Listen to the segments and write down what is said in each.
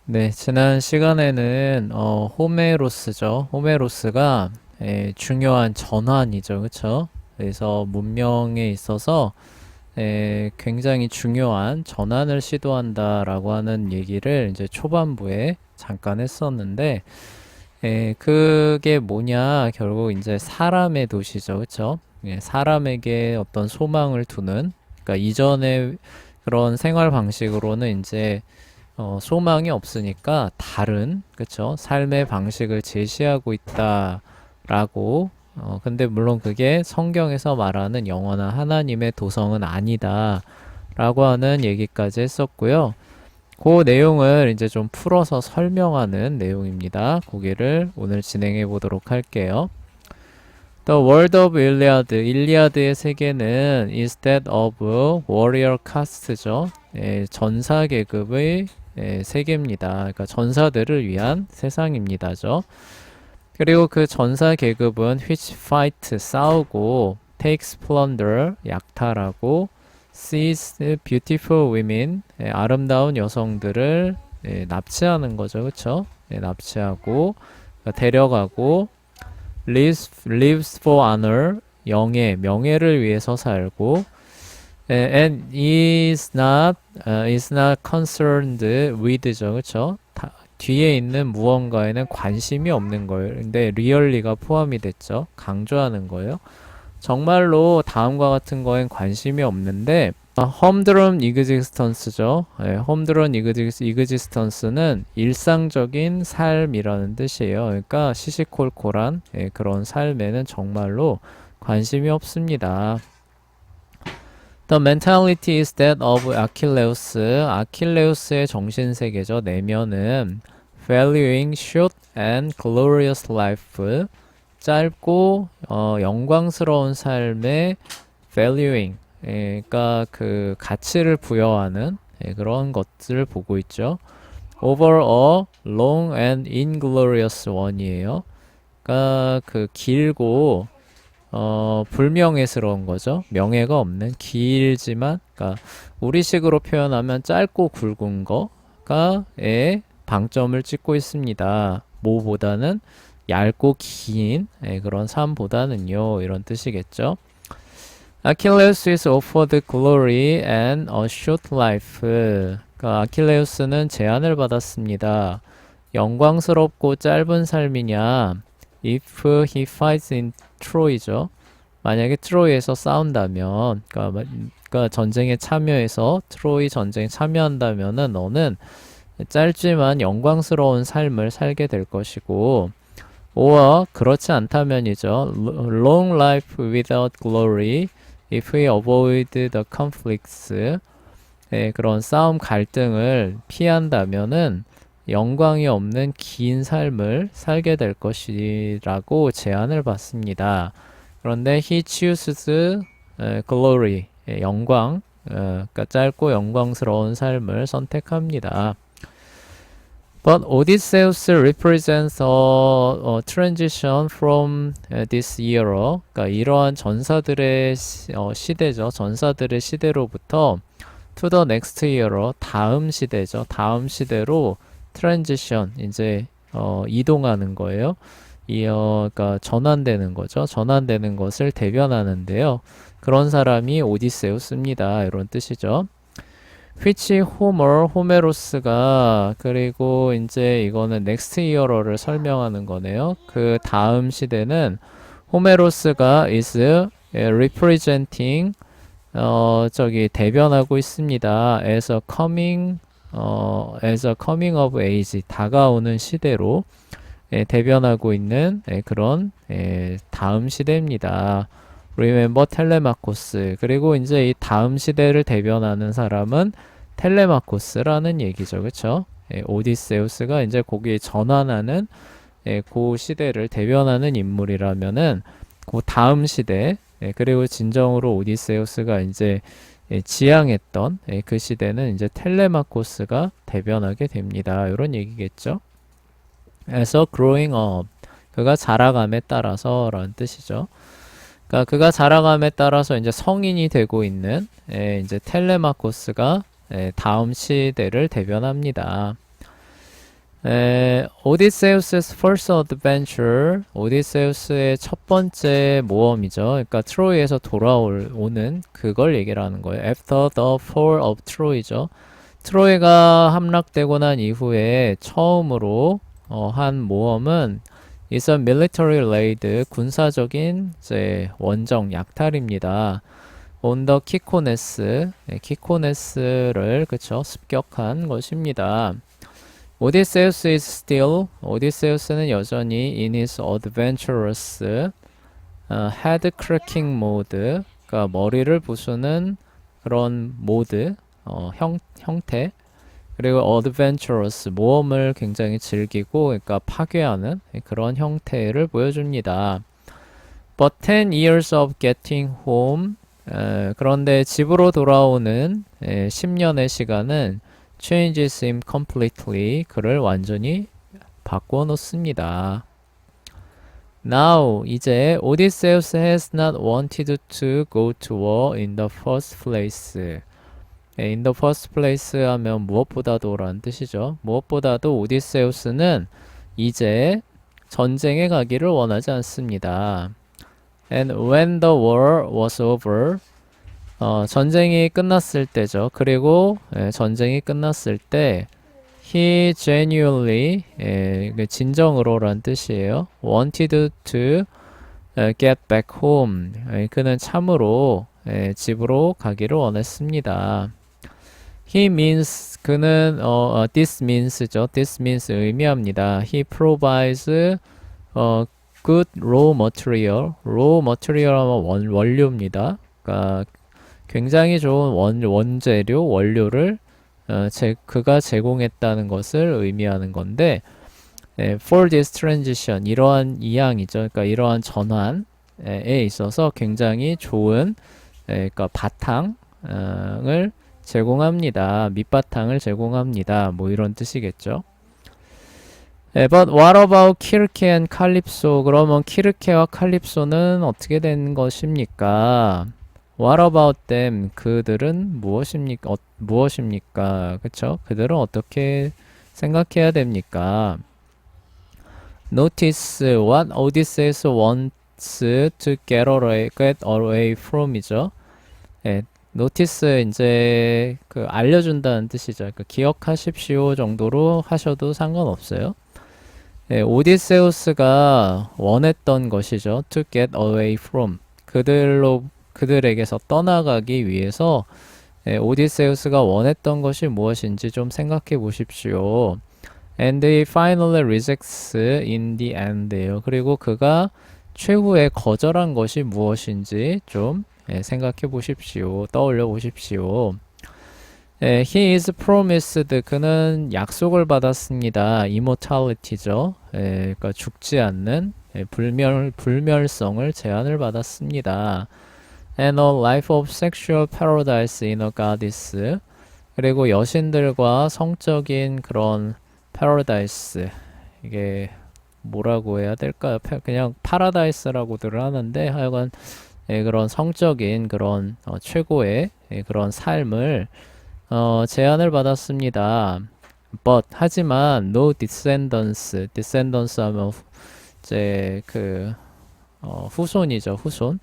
네, 지난 시간에는 호메로스죠. 호메로스가 중요한 전환이죠, 그렇죠? 그래서 문명에 있어서 굉장히 중요한 전환을 시도한다라고 하는 얘기를 이제 초반부에 잠깐 했었는데, 그게 뭐냐? 결국 이제 사람의 도시죠, 그렇죠? 사람에게 어떤 소망을 두는, 그러니까 이전의 그런 생활 방식으로는 이제 소망이 없으니까 다른, 그쵸? 삶의 방식을 제시하고 있다라고. 근데 물론 그게 성경에서 말하는 영원한 하나님의 도성은 아니다라고 하는 얘기까지 했었고요. 그 내용을 이제 좀 풀어서 설명하는 내용입니다. 거기를 오늘 진행해 보도록 할게요. The world of Iliad, 일리아드의 세계는 instead of warrior cast죠. 전사 계급의 세계입니다. 그러니까 전사들을 위한 세상입니다죠. 그리고 그 전사 계급은 which fight 싸우고 takes plunder 약탈하고 sees beautiful women 아름다운 여성들을 납치하는 거죠, 그렇죠? 납치하고 그러니까 데려가고 lives for honor 명예를 위해서 살고 and is not concerned with죠, 그렇죠? 뒤에 있는 무언가에는 관심이 없는 거예요. 근데 리얼리가 포함이 됐죠. 강조하는 거예요. 정말로 다음과 같은 거엔 관심이 없는데 험드런 이그지스턴스죠. 험드런 이그지스턴스는 일상적인 삶이라는 뜻이에요. 그러니까 시시콜콜한 그런 삶에는 정말로 관심이 없습니다. The mentality is that of Achilles. 아킬레우스의 정신세계죠. 내면은 valuing short and glorious life. 짧고 영광스러운 삶의 valuing. 그러니까 그 가치를 부여하는 그런 것들을 보고 있죠. Over a long and inglorious one이에요. 그러니까 그 길고 불명예스러운 거죠. 명예가 없는 길지만, 그러니까 우리식으로 표현하면 짧고 굵은 거가에 방점을 찍고 있습니다. 뭐보다는 얇고 긴 그런 삶보다는요. 이런 뜻이겠죠. Achilles is offered glory and a short life. 그러니까 아킬레우스는 제안을 받았습니다. 영광스럽고 짧은 삶이냐? If he fights in Troy죠. 만약에 트로이에서 싸운다면, 그러니까 전쟁에 참여해서 트로이 전쟁에 참여한다면은 너는 짧지만 영광스러운 삶을 살게 될 것이고, or 그렇지 않다면이죠. Long life without glory, if we avoid the conflicts. 그런 싸움 갈등을 피한다면은 영광이 없는 긴 삶을 살게 될 것이라고 제안을 받습니다. 그런데 he chooses glory, 영광, 그러니까 짧고 영광스러운 삶을 선택합니다. But Odysseus represents a transition from this era. 그러니까 이러한 전사들의 시대죠. 전사들의 시대로부터 to the next era, 다음 시대죠. 다음 시대로 transition, 이제 이동하는 거예요. 그러니까 전환되는 거죠. 전환되는 것을 대변하는데요. 그런 사람이 오디세우스입니다. 이런 뜻이죠. which 호메로스가 그리고 이제 이거는 next year를 설명하는 거네요. 그 다음 시대는 호메로스가 is representing 저기 대변하고 있습니다. as a coming of age, 다가오는 시대로 대변하고 있는 그런 다음 시대입니다. Remember 텔레마코스. 그리고 이제 이 다음 시대를 대변하는 사람은 텔레마코스라는 얘기죠. 그렇죠? 오디세우스가 이제 거기에 전환하는 그 시대를 대변하는 인물이라면은 그 다음 시대, 그리고 진정으로 오디세우스가 이제 지향했던 그 시대는 이제 텔레마코스가 대변하게 됩니다. 이런 얘기겠죠. 그래서 growing up, 그가 자라감에 따라서라는 뜻이죠. 그러니까 그가 자라감에 따라서 이제 성인이 되고 있는 이제 텔레마코스가 다음 시대를 대변합니다. 오디세우스's first adventure, 오디세우스의 첫 번째 모험이죠. 그러니까 트로이에서 돌아오는 그걸 얘기를 하는 거예요. After the fall of Troy죠. 트로이가 함락되고 난 이후에 처음으로 한 모험은 is a military raid, 군사적인 이제 원정 약탈입니다. on the 키코네스, 키코네스를 그쵸 습격한 것입니다. 오디세우스 is still, 오디세우스는 여전히 in his adventurous head cracking mode, 그러니까 머리를 부수는 그런 모드, 형태, 그리고 adventurous, 모험을 굉장히 즐기고, 그러니까 파괴하는 그런 형태를 보여줍니다. But 10 years of getting home, 그런데 집으로 돌아오는 10년의 시간은 changes him completely, 그를 완전히 바꿔 놓습니다. Now, 이제 Odysseus has not wanted to go to war in the first place. in the first place 하면 무엇보다도 라는 뜻이죠. 무엇보다도 오디세우스는 이제 전쟁에 가기를 원하지 않습니다. And when the war was over, 전쟁이 끝났을 때죠. 그리고 전쟁이 끝났을 때 he genuinely, 진정으로란 뜻이에요. wanted to get back home. 그는 참으로 집으로 가기를 원했습니다. he means, 그는 this means죠. this means 의미합니다. he provides good raw material. raw material 하면 원료입니다. 그러니까 굉장히 좋은 원재료, 원료를 그가 제공했다는 것을 의미하는 건데, for this transition, 이러한 이항이죠. 그러니까 이러한 전환에 있어서 굉장히 좋은, 그러니까 바탕을 제공합니다. 밑바탕을 제공합니다. 뭐 이런 뜻이겠죠. But what about 키르케 and 칼립소? 그러면 키르케와 칼립소는 어떻게 된 것입니까? What about them? 그들은 무엇입니까? 그쵸? 그들은 어떻게 생각해야 됩니까? Notice what Odysseus wants to get away from이죠. notice 이제 그 알려준다는 뜻이죠. 그러니까 기억하십시오 정도로 하셔도 상관없어요. 오디세우스가 원했던 것이죠. To get away from. 그들에게서 떠나가기 위해서 오디세우스가 원했던 것이 무엇인지 좀 생각해 보십시오. And he finally rejects in the end예요. 그리고 그가 최후에 거절한 것이 무엇인지 좀 생각해 보십시오. 떠올려 보십시오. He is promised, 그는 약속을 받았습니다. immortality죠. 그러니까 죽지 않는 불멸성을 제안을 받았습니다. And a life of sexual paradise in a goddess. 그리고 여신들과 성적인 그런 paradise, 이게 뭐라고 해야 될까요? 그냥 파라다이스라고들 하는데 하여간 그런 성적인 그런 최고의 그런 삶을 제안을 받았습니다. But 하지만 no descendants, descendants 하면 이제 그 후손이죠, 후손.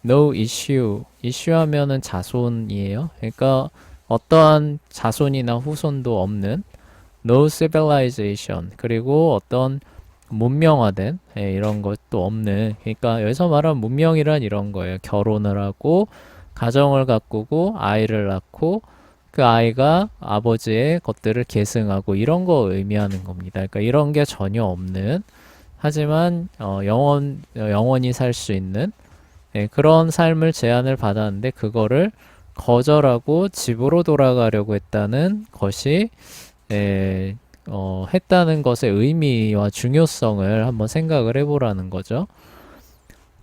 No issue, issue 하면은 자손이에요. 그러니까 어떠한 자손이나 후손도 없는 no civilization, 그리고 어떤 문명화된 이런 것도 없는, 그러니까 여기서 말하는 문명이란 이런 거예요. 결혼을 하고 가정을 가꾸고 아이를 낳고 그 아이가 아버지의 것들을 계승하고 이런 거 의미하는 겁니다. 그러니까 이런 게 전혀 없는, 하지만 영원히 살 수 있는 그런 삶을 제안을 받았는데 그거를 거절하고 집으로 돌아가려고 했다는 것이 했다는 것의 의미와 중요성을 한번 생각을 해보라는 거죠.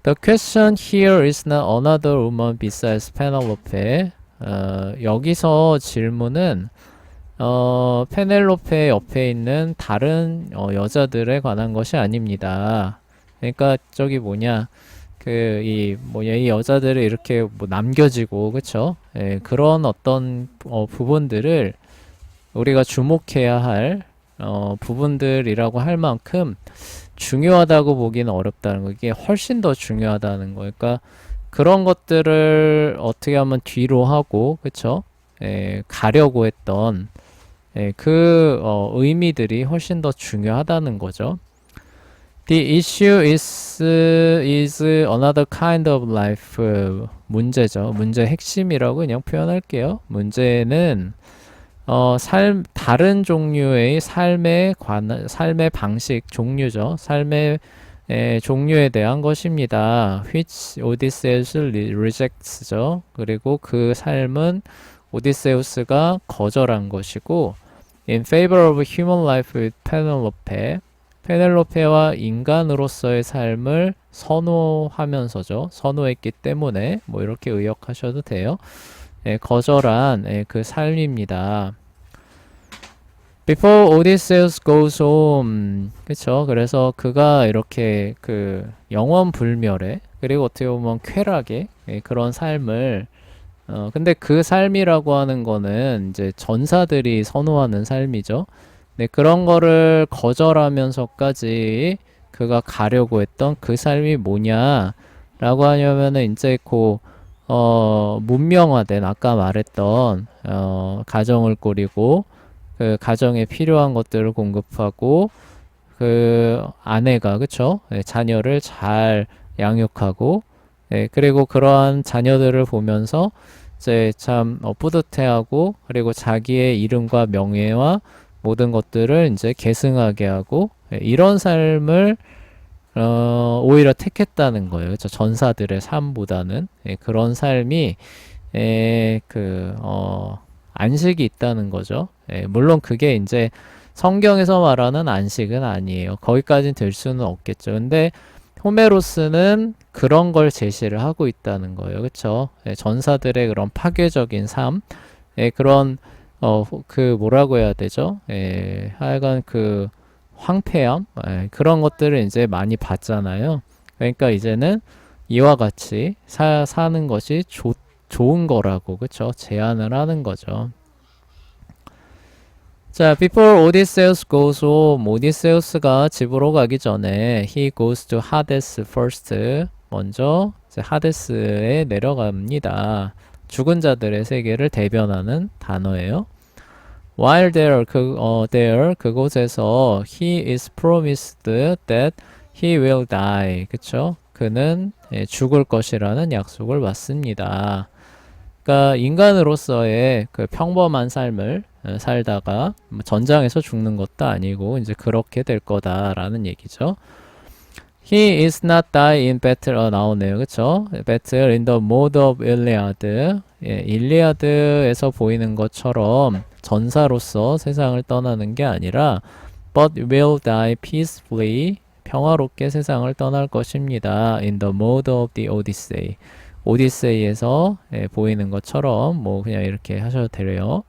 The question here is not another woman besides Penelope. 여기서 질문은 페넬로페 옆에 있는 다른 여자들에 관한 것이 아닙니다. 그러니까 저기 뭐냐, 이 여자들이 이렇게 뭐 남겨지고, 그쵸? 그런 어떤 부분들을 우리가 주목해야 할 부분들이라고 할 만큼 중요하다고 보기는 어렵다는 거. 이게 훨씬 더 중요하다는 거. 그러니까 그런 것들을 어떻게 하면 뒤로 하고, 그쵸? 가려고 했던 의미들이 훨씬 더 중요하다는 거죠. The issue is another kind of life. 문제죠. 문제 핵심이라고 그냥 표현할게요. 문제는 다른 종류의 삶의 방식, 종류죠. 삶의 종류에 대한 것입니다. which Odysseus rejects죠. 그리고 그 삶은 오디세우스가 거절한 것이고 in favor of human life with Penelope. 페넬로페와 인간으로서의 삶을 선호하면서죠. 선호했기 때문에 뭐 이렇게 의역하셔도 돼요. 거절한 그 삶입니다. Before Odysseus goes home. 그쵸? 그래서 그가 이렇게 그 영원 불멸의 그리고 어떻게 보면 쾌락의 그런 삶을 근데 그 삶이라고 하는 거는 이제 전사들이 선호하는 삶이죠. 네, 그런 거를 거절하면서까지 그가 가려고 했던 그 삶이 뭐냐라고 하냐면은 이제 문명화된 아까 말했던 가정을 꾸리고 그 가정에 필요한 것들을 공급하고 그 아내가 그쵸? 네, 자녀를 잘 양육하고 그리고 그러한 자녀들을 보면서 이제 참 뿌듯해하고 그리고 자기의 이름과 명예와 모든 것들을 이제 계승하게 하고 이런 삶을 오히려 택했다는 거예요. 그렇죠? 전사들의 삶보다는 그런 삶이 안식이 있다는 거죠. 물론 그게 이제 성경에서 말하는 안식은 아니에요. 거기까지는 될 수는 없겠죠. 근데 호메로스는 그런 걸 제시를 하고 있다는 거예요. 그렇죠? 전사들의 그런 파괴적인 삶, 그런 뭐라고 해야 되죠? 하여간 그 황폐함, 그런 것들을 이제 많이 봤잖아요. 그러니까 이제는 이와 같이 사는 것이 좋은 거라고, 그쵸? 제안을 하는 거죠. 자, before Odysseus goes home, 오디세우스가 집으로 가기 전에 he goes to Hades first. 먼저 하데스에 내려갑니다. 죽은 자들의 세계를 대변하는 단어예요. While there, 그곳에서 he is promised that he will die. 그쵸? 그는 죽을 것이라는 약속을 받습니다. 그러니까 인간으로서의 그 평범한 삶을 살다가 전장에서 죽는 것도 아니고 이제 그렇게 될 거다라는 얘기죠. He is not die in battle. 나오네요. 그쵸? Battle in the mode of Iliad. 일리아드에서 보이는 것처럼 전사로서 세상을 떠나는 게 아니라 but will die peacefully. 평화롭게 세상을 떠날 것입니다. In the mode of the Odyssey. 오디세이에서 보이는 것처럼 뭐 그냥 이렇게 하셔도 돼요.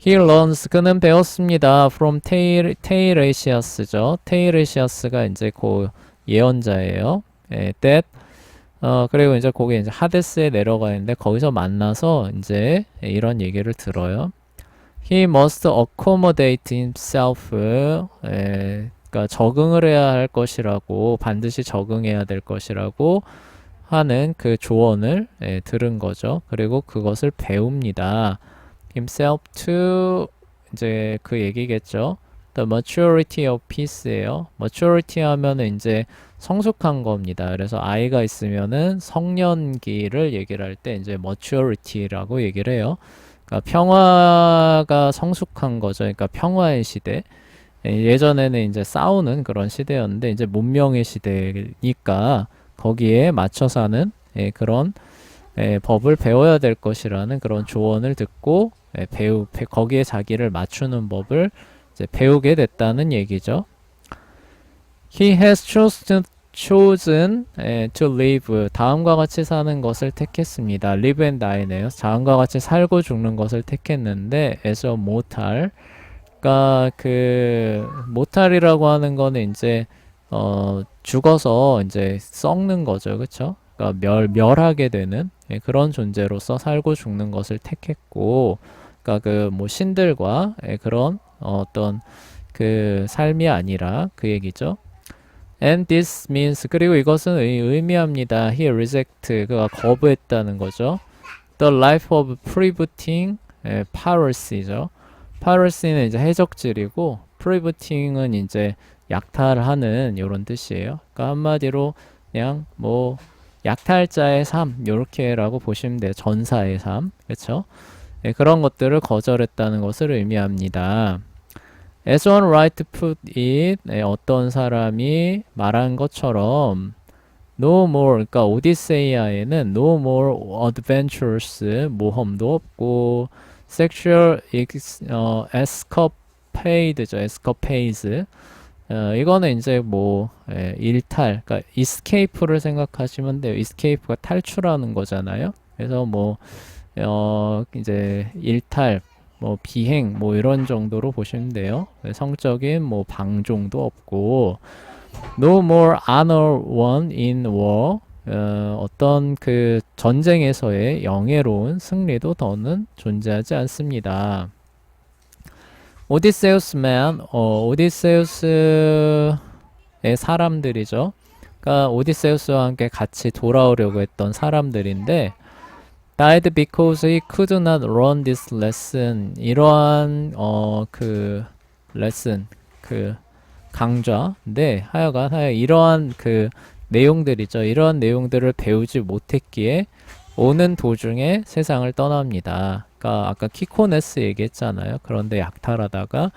He learns. 그는 배웠습니다. From Teiresias죠. Teiresias가 이제 예언자예요. that 그리고 이제 거기 이제 하데스에 내려가 있는데 거기서 만나서 이제 이런 얘기를 들어요. He must accommodate himself. 그러니까 적응을 해야 할 것이라고 반드시 적응해야 될 것이라고 하는 그 조언을 들은 거죠. 그리고 그것을 배웁니다. himself to 이제 그 얘기겠죠. The maturity of peace예요. maturity 하면은 이제 성숙한 겁니다. 그래서 아이가 있으면은 성년기를 얘기를 할 때 이제 maturity라고 얘기를 해요. 그러니까 평화가 성숙한 거죠. 그러니까 평화의 시대. 예전에는 이제 싸우는 그런 시대였는데 이제 문명의 시대니까 거기에 맞춰 사는 그런 법을 배워야 될 것이라는 그런 조언을 듣고 거기에 자기를 맞추는 법을 이제 배우게 됐다는 얘기죠. He has chosen to live. 다음과 같이 사는 것을 택했습니다. live and die네요. 다음과 같이 살고 죽는 것을 택했는데 as a mortal. 그러니까 그 mortal이라고 하는 거는 이제 죽어서 이제 썩는 거죠. 그쵸? 그러니까 멸하게 되는 그런 존재로서 살고 죽는 것을 택했고, 그러니까 그 뭐 신들과 그런 어떤 그 삶이 아니라 그 얘기죠. And this means 그리고 이것은 의미합니다. He reject 그가 거부했다는 거죠. The life of freebooting piracy죠. piracy는 이제 해적질이고 freebooting은 이제 약탈하는 이런 뜻이에요. 그러니까 한마디로 그냥 뭐 약탈자의 삶 요렇게라고 보시면 돼요. 전사의 삶 그렇죠? 네, 그런 것들을 거절했다는 것을 의미합니다. As one right put it, 네, 어떤 사람이 말한 것처럼 No more, 그러니까 오디세이아에는 No more adventures, 모험도 없고 Sexual escapade죠, escapades. 이거는 이제 뭐 일탈, 그러니까 escape를 생각하시면 돼요. escape가 탈출하는 거잖아요. 그래서 뭐 이제 일탈, 뭐 비행, 뭐 이런 정도로 보시면 돼요. 성적인 뭐 방종도 없고, no more honor won in war. 어떤 그 전쟁에서의 영예로운 승리도 더는 존재하지 않습니다. 오디세우스만, 오디세우스의 사람들이죠. 그러니까 오디세우스와 함께 같이 돌아오려고 했던 사람들인데, died because he could not learn this lesson. 이러한 그 lesson 그 강좌인데 하여간 이러한 그 내용들이죠. 이러한 내용들을 배우지 못했기에 오는 도중에 세상을 떠납니다. 그러니까 아까 키코네스 얘기했잖아요. 그런데 약탈하다가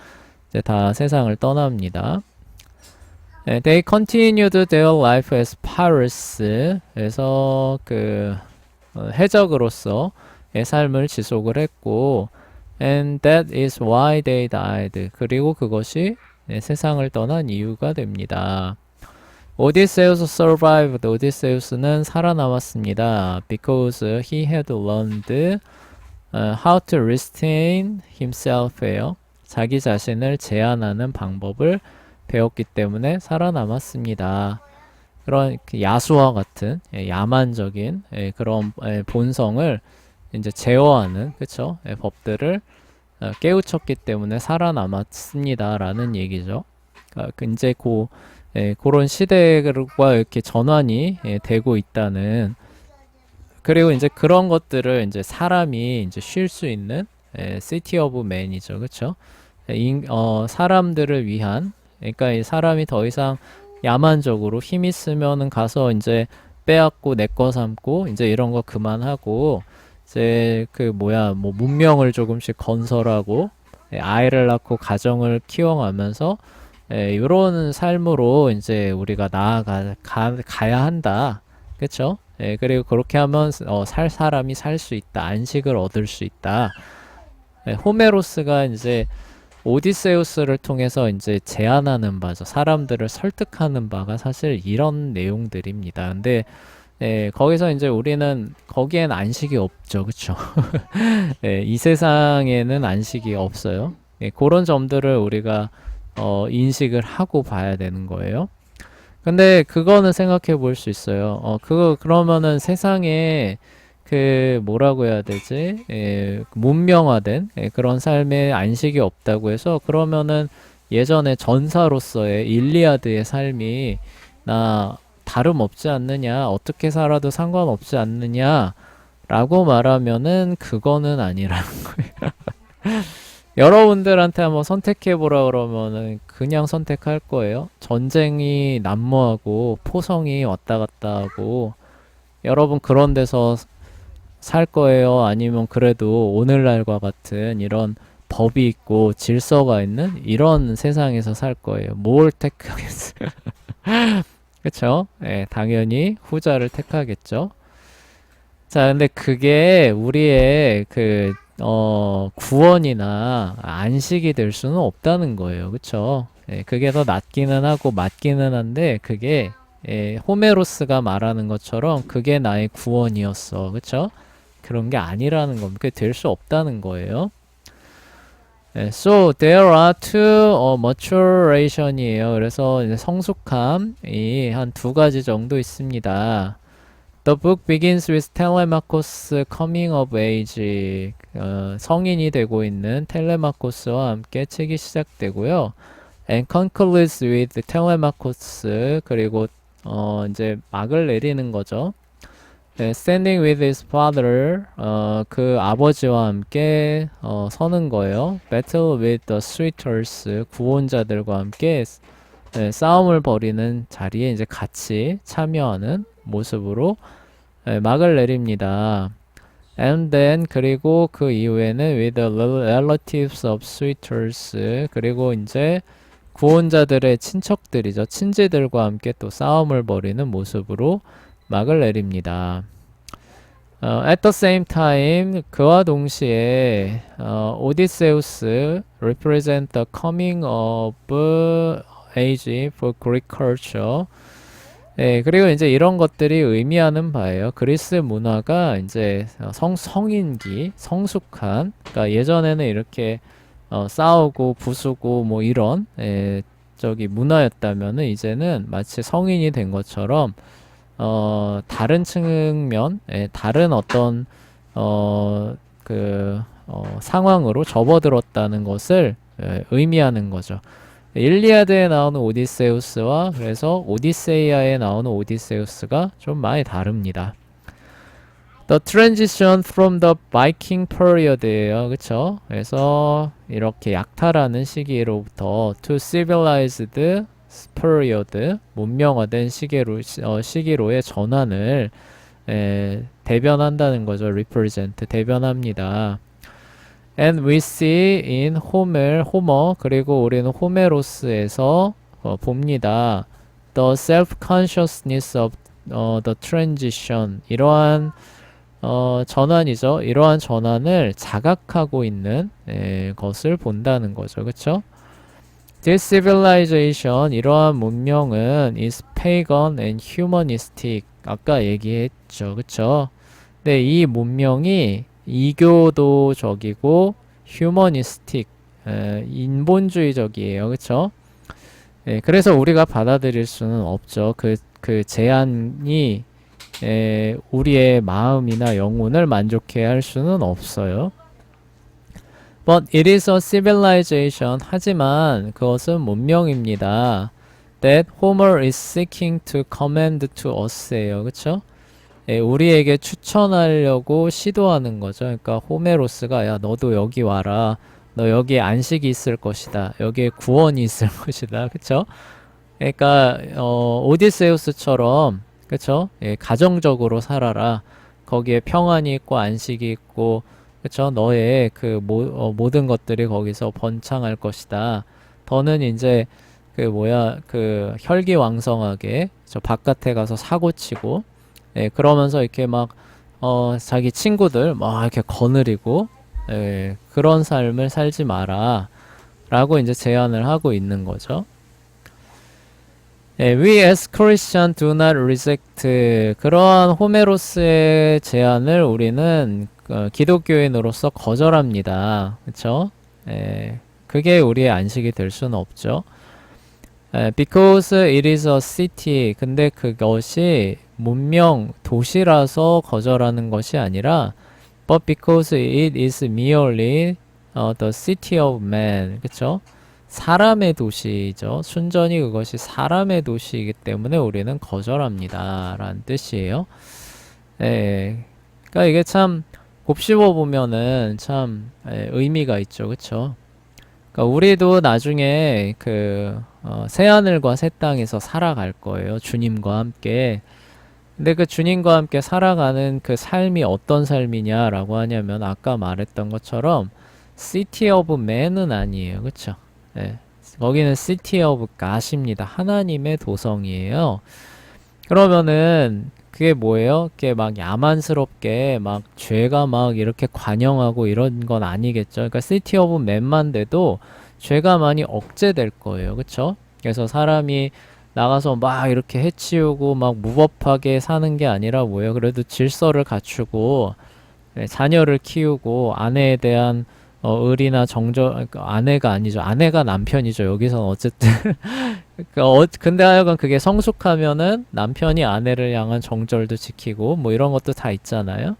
이제 다 세상을 떠납니다. 네, they continued their life as pirates. 그래서 그 해적으로서의 삶을 지속을 했고 and that is why they died. 그리고 그것이 세상을 떠난 이유가 됩니다. 오디세우스 survived. 오디세우스는 살아남았습니다. because he had learned how to restrain himself예요. 자기 자신을 제한하는 방법을 배웠기 때문에 살아남았습니다. 그런 야수와 같은 야만적인 그런 본성을 이제 제어하는 그쵸? 법들을 깨우쳤기 때문에 살아남았습니다라는 얘기죠. 그러니까 이제 그런 시대가 이렇게 전환이 되고 있다는 그리고 이제 그런 것들을 이제 사람이 이제 쉴 수 있는 시티 오브 맨이죠, 그렇죠? 사람들을 위한 그러니까 이 사람이 더 이상 야만적으로 힘 있으면은 가서 이제 빼앗고 내 거 삼고 이제 이런 거 그만하고 이제 그 뭐야 뭐 문명을 조금씩 건설하고 아이를 낳고 가정을 키워가면서 이런 삶으로 이제 우리가 가야 한다, 그렇죠? 그리고 그렇게 하면 살 사람이 살 수 있다, 안식을 얻을 수 있다. 호메로스가 이제 오디세우스를 통해서 이제 제안하는 바죠. 사람들을 설득하는 바가 사실 이런 내용들입니다. 근데 거기서 이제 우리는 거기엔 안식이 없죠, 그렇죠? 이 세상에는 안식이 없어요. 그런 점들을 우리가 인식을 하고 봐야 되는 거예요. 근데 그거는 생각해 볼 수 있어요. 그러면은 세상에 그 뭐라고 해야 되지? 문명화된 그런 삶에 안식이 없다고 해서 그러면은 예전에 전사로서의 일리아드의 삶이 나 다름없지 않느냐, 어떻게 살아도 상관없지 않느냐 라고 말하면은 그거는 아니라는 거예요. 여러분들한테 한번 선택해보라 그러면은 그냥 선택할 거예요. 전쟁이 난무하고 포성이 왔다 갔다 하고 여러분 그런 데서 살 거예요? 아니면 그래도 오늘날과 같은 이런 법이 있고 질서가 있는 이런 세상에서 살 거예요? 뭘 택하겠어요? 그쵸? 당연히 후자를 택하겠죠. 자, 근데 그게 우리의 구원이나 안식이 될 수는 없다는 거예요. 그쵸? 그게 더 낫기는 하고 맞기는 한데 그게 호메로스가 말하는 것처럼 그게 나의 구원이었어. 그쵸? 그런 게 아니라는 겁니다. 그게 될 수 없다는 거예요. So there are two maturation이에요. 그래서 이제 성숙함이 한 두 가지 정도 있습니다. The book begins with 텔레마코스 coming of age. 성인이 되고 있는 텔레마코스와 함께 책이 시작되고요. and concludes with Telemachus. 그리고 이제 막을 내리는 거죠. 네, standing with his father, 그 아버지와 함께 서는 거예요. battle with the suitors, 구원자들과 함께 네, 싸움을 벌이는 자리에 이제 같이 참여하는 모습으로 네, 막을 내립니다. And then 그리고 그 이후에는 with the relatives of suitors, 그리고 이제 구원자들의 친척들이죠. 친지들과 함께 또 싸움을 벌이는 모습으로 막을 내립니다. At the same time, 그와 동시에 오디세우스 represent the coming of age for Greek culture. 예, 그리고 이제 이런 것들이 의미하는 바예요. 그리스 문화가 이제 성인기, 성숙한, 그러니까 예전에는 이렇게 싸우고 부수고 뭐 이런 저기 문화였다면은 이제는 마치 성인이 된 것처럼 다른 측면, 다른 어떤 상황으로 접어들었다는 것을 의미하는 거죠. 일리아드에 나오는 오디세우스와 그래서 오디세이아에 나오는 오디세우스가 좀 많이 다릅니다. The transition from the Viking period예요, 그쵸? 그래서 이렇게 약탈하는 시기로부터 to civilized period, 문명화된 시기로의 전환을 대변한다는 거죠. represent, 대변합니다. And we see in 호머, 그리고 우리는 호메로스에서 봅니다. The self-consciousness of the transition, 이러한 전환이죠. 이러한 전환을 자각하고 있는 것을 본다는 거죠. 그쵸? This civilization, 이러한 문명은 is pagan and humanistic. 아까 얘기했죠. 그쵸? 네, 이 문명이 이교도적이고 휴머니스틱, 인본주의적이에요. 그쵸? 그래서 우리가 받아들일 수는 없죠. 그 제안이 우리의 마음이나 영혼을 만족해 할 수는 없어요. But it is a civilization. 하지만 그것은 문명입니다. That Homer is seeking to commend to us예요. 그쵸? 우리에게 추천하려고 시도하는 거죠. 그러니까 호메로스가 야 너도 여기 와라. 너 여기에 안식이 있을 것이다. 여기에 구원이 있을 것이다. 그쵸? 그러니까 오디세우스처럼 그쵸? 가정적으로 살아라. 거기에 평안이 있고 안식이 있고 그쵸? 너의 그 모든 것들이 거기서 번창할 것이다. 더는 이제 그 혈기왕성하게 저 바깥에 가서 사고치고 그러면서 이렇게 막 자기 친구들 막 이렇게 거느리고 그런 삶을 살지 마라 라고 이제 제안을 하고 있는 거죠. We as Christians do not reject, 그러한 호메로스의 제안을 우리는 기독교인으로서 거절합니다. 그쵸? 그게 우리의 안식이 될 수는 없죠. Because it is a city, 근데 그것이 문명, 도시라서 거절하는 것이 아니라 but because it is merely the city of man, 그쵸? 사람의 도시죠. 순전히 그것이 사람의 도시이기 때문에 우리는 거절합니다. 라는 뜻이에요. 그러니까 이게 참 곱씹어 보면은 참 의미가 있죠. 그쵸? 그러니까 우리도 나중에 새하늘과 새 땅에서 살아갈 거예요. 주님과 함께. 근데 그 주님과 함께 살아가는 그 삶이 어떤 삶이냐라고 하냐면 아까 말했던 것처럼 City of Man은 아니에요. 그쵸? 거기는 City of God입니다. 하나님의 도성이에요. 그러면은 그게 뭐예요? 그게 막 야만스럽게 막 죄가 막 이렇게 관영하고 이런 건 아니겠죠. 그러니까 City of Man만 돼도 죄가 많이 억제될 거예요. 그쵸? 그래서 사람이 나가서 막 이렇게 해치우고 막 무법하게 사는 게 아니라 뭐예요? 그래도 질서를 갖추고 자녀를 키우고 아내에 대한 의리나 정절, 아내가 아니죠. 아내가 남편이죠. 여기서는 어쨌든. 근데 하여간 그게 성숙하면은 남편이 아내를 향한 정절도 지키고 뭐 이런 것도 다 있잖아요.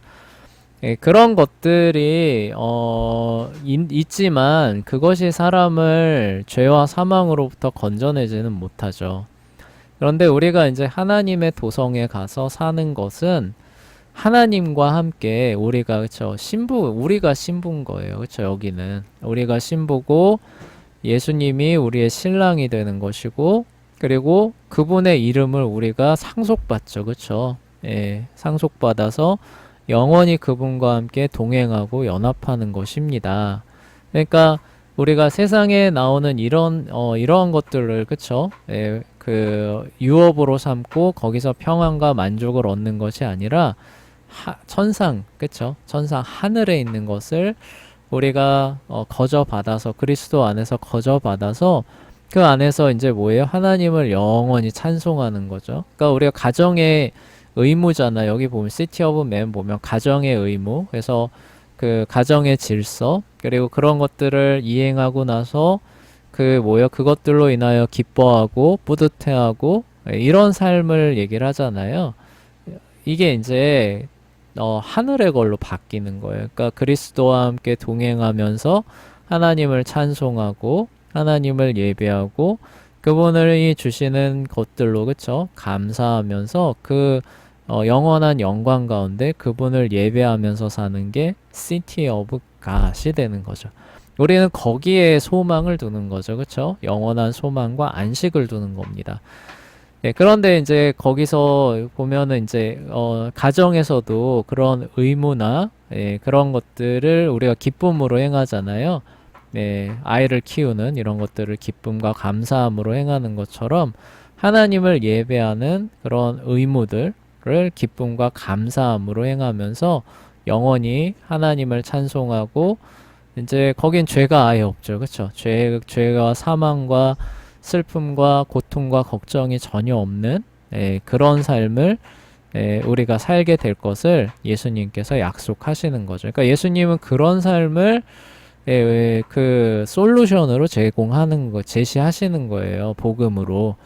그런 것들이 있지만 그것이 사람을 죄와 사망으로부터 건져내지는 못하죠. 그런데 우리가 이제 하나님의 도성에 가서 사는 것은 하나님과 함께 우리가 그쵸 우리가 신부인 거예요. 그쵸 여기는 우리가 신부고 예수님이 우리의 신랑이 되는 것이고 그리고 그분의 이름을 우리가 상속받죠. 그쵸 상속받아서 영원히 그분과 함께 동행하고 연합하는 것입니다. 그러니까 우리가 세상에 나오는 이러한 것들을 그쵸 그 유업으로 삼고 거기서 평안과 만족을 얻는 것이 아니라 천상 그쵸 천상 하늘에 있는 것을 우리가 거저받아서 그리스도 안에서 거저받아서 그 안에서 이제 뭐예요? 하나님을 영원히 찬송하는 거죠. 그러니까 우리가 가정의 의무잖아. 여기 보면 시티 오브 맨 보면 가정의 의무. 그래서 그 가정의 질서 그리고 그런 것들을 이행하고 나서 그 뭐요? 그것들로 인하여 기뻐하고 뿌듯해하고 이런 삶을 얘기를 하잖아요. 이게 이제 하늘의 걸로 바뀌는 거예요. 그러니까 그리스도와 함께 동행하면서 하나님을 찬송하고 하나님을 예배하고 그분을 주시는 것들로 그쵸? 감사하면서 그 영원한 영광 가운데 그분을 예배하면서 사는 게 City of God이 되는 거죠. 우리는 거기에 소망을 두는 거죠. 그쵸? 영원한 소망과 안식을 두는 겁니다. 네, 그런데 이제 거기서 보면은 이제 가정에서도 그런 의무나 그런 것들을 우리가 기쁨으로 행하잖아요. 네, 아이를 키우는 이런 것들을 기쁨과 감사함으로 행하는 것처럼 하나님을 예배하는 그런 의무들을 기쁨과 감사함으로 행하면서 영원히 하나님을 찬송하고 이제 거긴 죄가 아예 없죠. 그쵸? 죄가 사망과 슬픔과 고통과 걱정이 전혀 없는 그런 삶을 우리가 살게 될 것을 예수님께서 약속하시는 거죠. 그러니까 예수님은 그런 삶을 그 솔루션으로 제시하시는 거예요. 복음으로.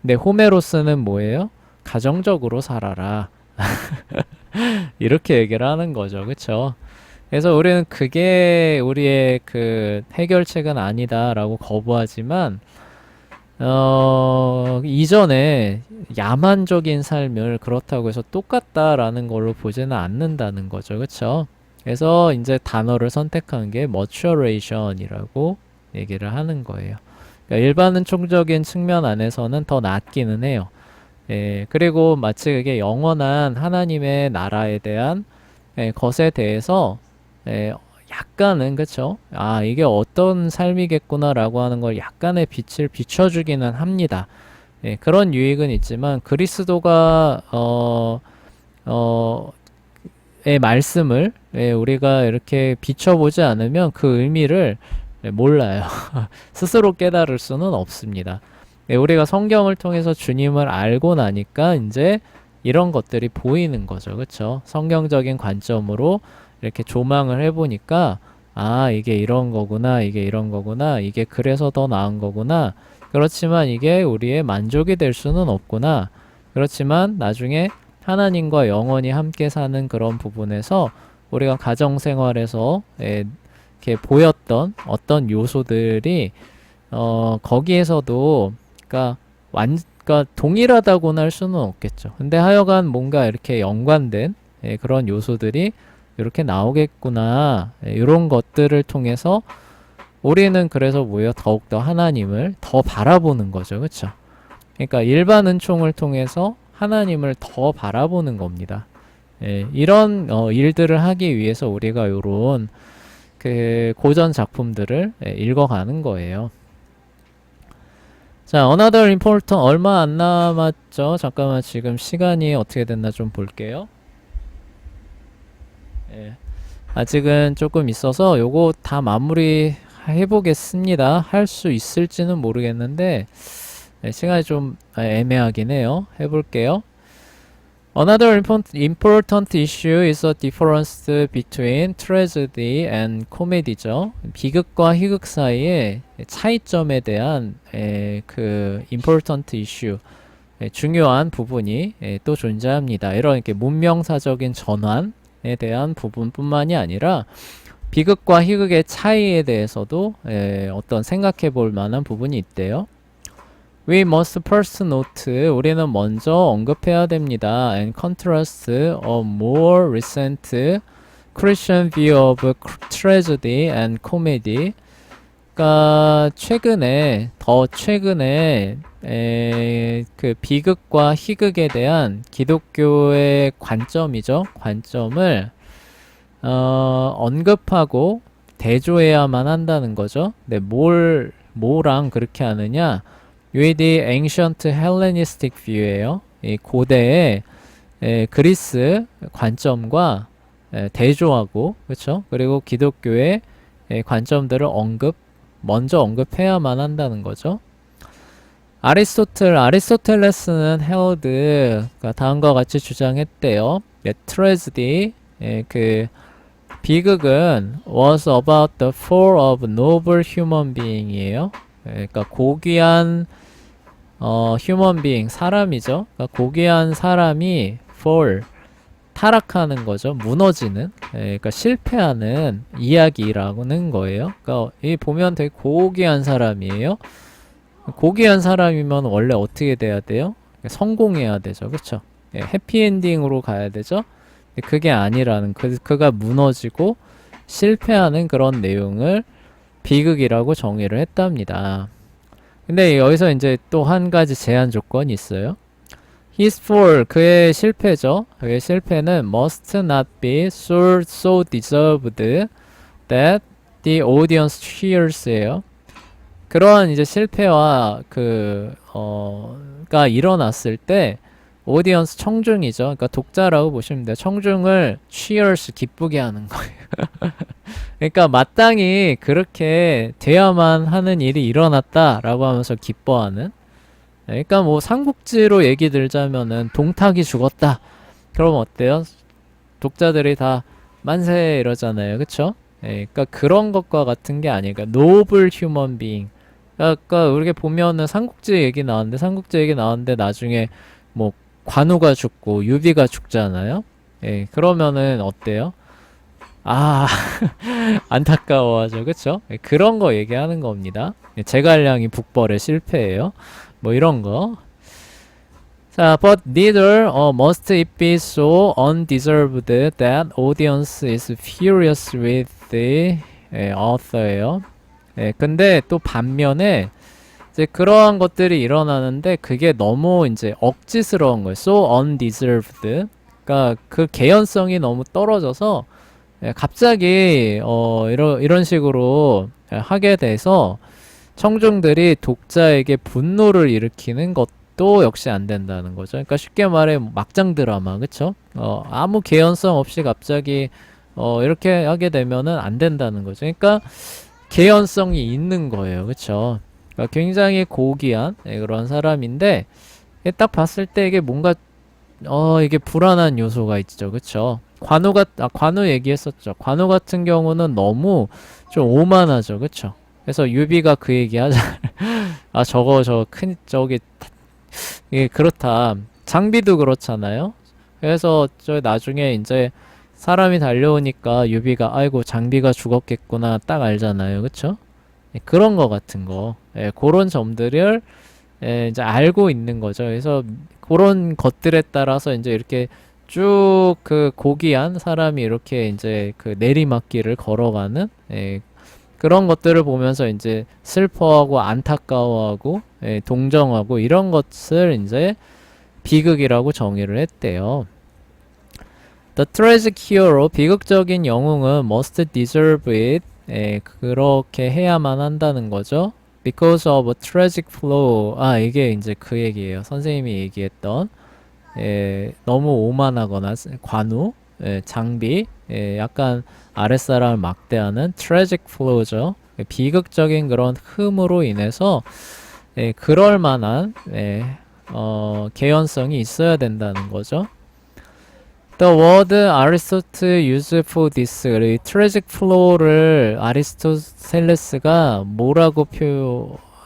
근데 호메로스는 뭐예요? 가정적으로 살아라. 이렇게 얘기를 하는 거죠. 그쵸? 그래서 우리는 그게 우리의 그 해결책은 아니다라고 거부하지만 이전에 야만적인 삶을 그렇다고 해서 똑같다라는 걸로 보지는 않는다는 거죠. 그쵸? 그래서 이제 단어를 선택한 게 maturation이라고 얘기를 하는 거예요. 그러니까 일반론적인 측면 안에서는 더 낫기는 해요. 그리고 마치 그게 영원한 하나님의 나라에 대한 것에 대해서 약간은 그쵸? 아 이게 어떤 삶이겠구나라고 하는 걸 약간의 빛을 비춰주기는 합니다. 그런 유익은 있지만 그리스도가 의 말씀을 우리가 이렇게 비춰보지 않으면 그 의미를 몰라요. 스스로 깨달을 수는 없습니다. 우리가 성경을 통해서 주님을 알고 나니까 이제 이런 것들이 보이는 거죠. 그쵸? 성경적인 관점으로 이렇게 조망을 해보니까 아 이게 이런 거구나 이게 이런 거구나 이게 그래서 더 나은 거구나 그렇지만 이게 우리의 만족이 될 수는 없구나 그렇지만 나중에 하나님과 영원히 함께 사는 그런 부분에서 우리가 가정생활에서 이렇게 보였던 어떤 요소들이 거기에서도 그러니까 동일하다고는 할 수는 없겠죠. 근데 하여간 뭔가 이렇게 연관된 그런 요소들이 이렇게 나오겠구나. 이런 것들을 통해서 우리는 그래서 뭐예요? 더욱더 하나님을 더 바라보는 거죠. 그쵸? 그러니까 일반 은총을 통해서 하나님을 더 바라보는 겁니다. 이런 일들을 하기 위해서 우리가 요런 그 고전 작품들을 읽어가는 거예요. 자, another important 얼마 안 남았죠? 잠깐만 지금 시간이 어떻게 됐나 좀 볼게요. 아직은 조금 있어서 요거 다 마무리 해보겠습니다. 할 수 있을지는 모르겠는데 시간이 좀 애매하긴 해요. 해볼게요. Another important issue is the difference between tragedy and comedy죠. 비극과 희극 사이의 차이점에 대한 그 important issue, 중요한 부분이 또 존재합니다. 이런 이렇게 문명사적인 전환, 대한 부분뿐만이 아니라 비극과 희극의 차이에 대해서도 어떤 생각해 볼 만한 부분이 있대요. We must first note, 우리는 먼저 언급해야 됩니다. And contrast a more recent Christian view of tragedy and comedy. 그러니까 더 최근에 그 비극과 희극에 대한 기독교의 관점을 언급하고 대조해야만 한다는 거죠. 근데 뭐랑 그렇게 하느냐? with the ancient Hellenistic view예요. 이 고대의 그리스 관점과 대조하고, 그렇죠? 그리고 기독교의 관점들을 먼저 언급해야만 한다는 거죠. 아리스토텔레스는 held, 그러니까 다음과 같이 주장했대요. tragedy, 그 비극은 was about the fall of noble human being이에요. 그러니까 고귀한 human being, 사람이죠. 그러니까 고귀한 사람이 fall, 타락하는 거죠. 무너지는, 그러니까 실패하는 이야기라는 거예요. 그러니까 이 보면 되게 고귀한 사람이에요. 고귀한 사람이면 원래 어떻게 돼야 돼요? 성공해야 되죠. 그쵸? 해피엔딩으로 가야 되죠. 그게 아니라는, 그가 무너지고 실패하는 그런 내용을 비극이라고 정의를 했답니다. 근데 여기서 이제 또 한 가지 제한 조건이 있어요. His fall, 그의 실패죠. 그의 실패는 must not be so deserved that the audience cheers예요. 그러한 이제 실패와 가 일어났을 때 오디언스 청중이죠. 그러니까 독자라고 보시면 돼요. 청중을 cheers 기쁘게 하는 거예요. 그러니까 마땅히 그렇게 돼야만 하는 일이 일어났다라고 하면서 기뻐하는. 그러니까 뭐 삼국지로 얘기 들자면은 동탁이 죽었다. 그럼 어때요? 독자들이 다 만세 이러잖아요. 그쵸? 그러니까 그런 것과 같은 게 아니니까 노블 휴먼 비잉. 그러니까 우리가 보면은 삼국지 얘기 나왔는데 나중에 뭐 관우가 죽고 유비가 죽잖아요. 그러면은 어때요? 아, 안타까워하죠. 그쵸? 그런 거 얘기하는 겁니다. 제갈량이 북벌의 실패예요. 뭐 이런 거. 자, but neither must it be so undeserved that audience is furious with the author예요. 근데 또 반면에 이제 그러한 것들이 일어나는데 그게 너무 이제 억지스러운 거예요. so undeserved. 그러니까 그 개연성이 너무 떨어져서 갑자기 이런 식으로 하게 돼서 청중들이 독자에게 분노를 일으키는 것도 역시 안 된다는 거죠. 그러니까 쉽게 말해 막장 드라마, 그쵸? 아무 개연성 없이 갑자기 이렇게 하게 되면은 안 된다는 거죠. 그러니까 개연성이 있는 거예요, 그쵸? 그러니까 굉장히 고귀한 그런 사람인데 딱 봤을 때 이게 뭔가 이게 불안한 요소가 있죠, 그쵸? 관우 얘기했었죠. 관우 같은 경우는 너무 좀 오만하죠, 그쵸? 그래서 유비가 그 얘기 하잖아요. 아, 이게 그렇다. 장비도 그렇잖아요. 그래서 저 나중에 이제 사람이 달려오니까 유비가 아이고 장비가 죽었겠구나 딱 알잖아요. 그쵸? 그런 거 같은 거. 그런 점들을 이제 알고 있는 거죠. 그래서 그런 것들에 따라서 이제 이렇게 쭉 그 고귀한 사람이 이렇게 이제 그 내리막길을 걸어가는 그런 것들을 보면서 이제 슬퍼하고 안타까워하고 동정하고 이런 것을 이제 비극이라고 정의를 했대요. The tragic hero, 비극적인 영웅은 must deserve it. 그렇게 해야만 한다는 거죠. Because of a tragic flaw. 아, 이게 이제 그 얘기예요. 선생님이 얘기했던 너무 오만하거나 관우, 장비, 약간 아랫사람을 막대하는 tragic flaw죠. 비극적인 그런 흠으로 인해서 그럴 만한 개연성이 있어야 된다는 거죠. The word Aristotle used for this, 이 tragic flaw를 아리스토텔레스가 뭐라고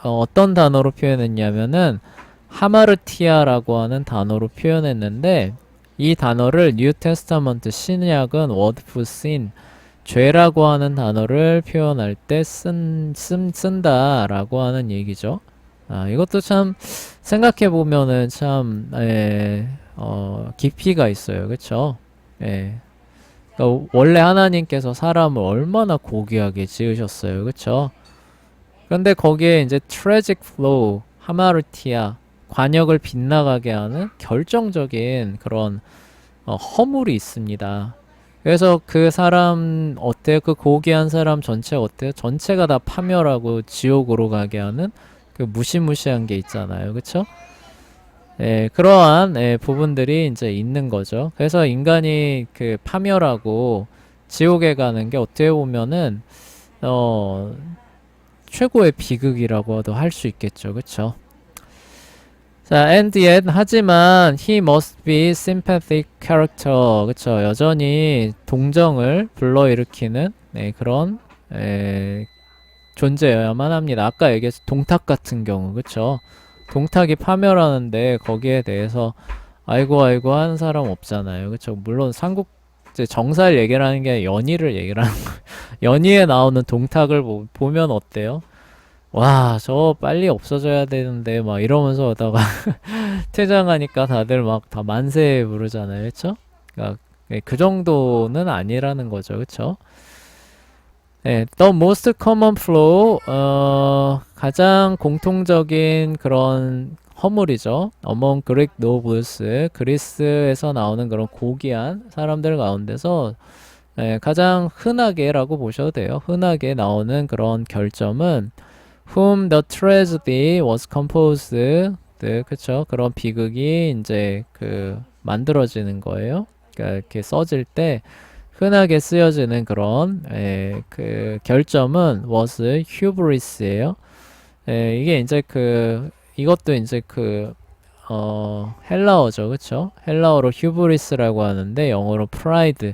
어떤 단어로 표현했냐면은 하마르티아라고 하는 단어로 표현했는데 이 단어를 뉴 테스타먼트 신약은 word for sin 죄라고 하는 단어를 표현할 때 쓴다라고 하는 얘기죠. 이것도 참 생각해 보면은 참 깊이가 있어요. 그쵸? 예. 그러니까 원래 하나님께서 사람을 얼마나 고귀하게 지으셨어요. 그쵸? 그런데 거기에 이제 tragic flow, 하마르티아, 관역을 빗나가게 하는 결정적인 그런 허물이 있습니다. 그래서 그 사람 어때요? 그 고귀한 사람 전체 어때요? 전체가 다 파멸하고 지옥으로 가게 하는 그 무시무시한 게 있잖아요. 그쵸? 예, 그러한 부분들이 이제 있는 거죠. 그래서 인간이 그 파멸하고 지옥에 가는 게 어떻게 보면은 어, 최고의 비극이라고도 할 수 있겠죠. 그쵸? 자, and yet, 하지만 he must be sympathetic character. 그쵸? 여전히 동정을 불러일으키는 그런 존재여야만 합니다. 아까 얘기했던 동탁 같은 경우, 그쵸? 동탁이 파멸하는데 거기에 대해서 아이고 아이고 하는 사람 없잖아요. 그쵸? 물론 이제 정사를 얘기하는 게 아니라 연희를 얘기를 하는 거예요. 연희에 나오는 동탁을 보면 어때요? 와, 저 빨리 없어져야 되는데 막 이러면서 하다가 퇴장하니까 다들 막 다 만세 부르잖아요. 그쵸? 그러니까 그 정도는 아니라는 거죠. 그쵸? The most common flaw, 가장 공통적인 그런 허물이죠. Among Greek nobles, 그리스에서 나오는 그런 고귀한 사람들 가운데서 가장 흔하게라고 보셔도 돼요. 흔하게 나오는 그런 결점은 whom the tragedy was composed, 그쵸? 그런 비극이 이제 만들어지는 거예요. 그러니까 이렇게 써질 때 흔하게 쓰여지는 그런 그 결점은 was hubris예요. 이게 이제 이것도 이제 헬라어죠, 그쵸? 헬라어로 hubris라고 하는데 영어로 pride,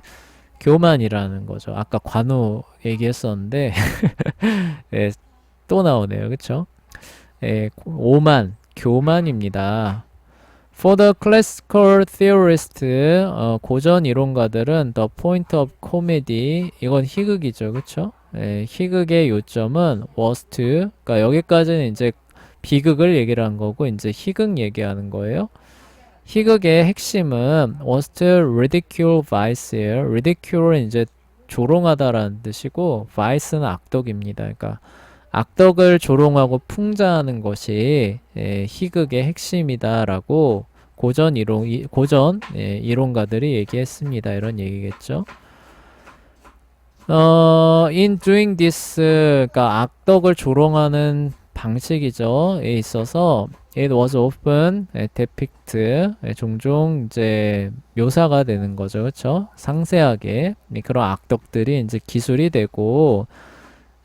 교만이라는 거죠. 아까 관우 얘기했었는데 예, 또 나오네요, 그쵸? 오만, 교만입니다. For the classical theorist, 고전 이론가들은 the point of comedy, 이건 희극이죠, 그쵸? 희극의 요점은 was to, 그러니까 여기까지는 이제 비극을 얘기를 한 거고, 이제 희극 얘기하는 거예요. 희극의 핵심은 was to ridicule vice예요. ridicule은 이제 조롱하다라는 뜻이고, vice는 악덕입니다. 그러니까 악덕을 조롱하고 풍자하는 것이 희극의 핵심이다라고 고전 이론가들이 얘기했습니다. 이런 얘기겠죠. In doing this, 그러니까 악덕을 조롱하는 방식이죠. 에 있어서 it was often depict, 종종 이제 묘사가 되는 거죠. 그렇죠? 상세하게 그런 악덕들이 이제 기술이 되고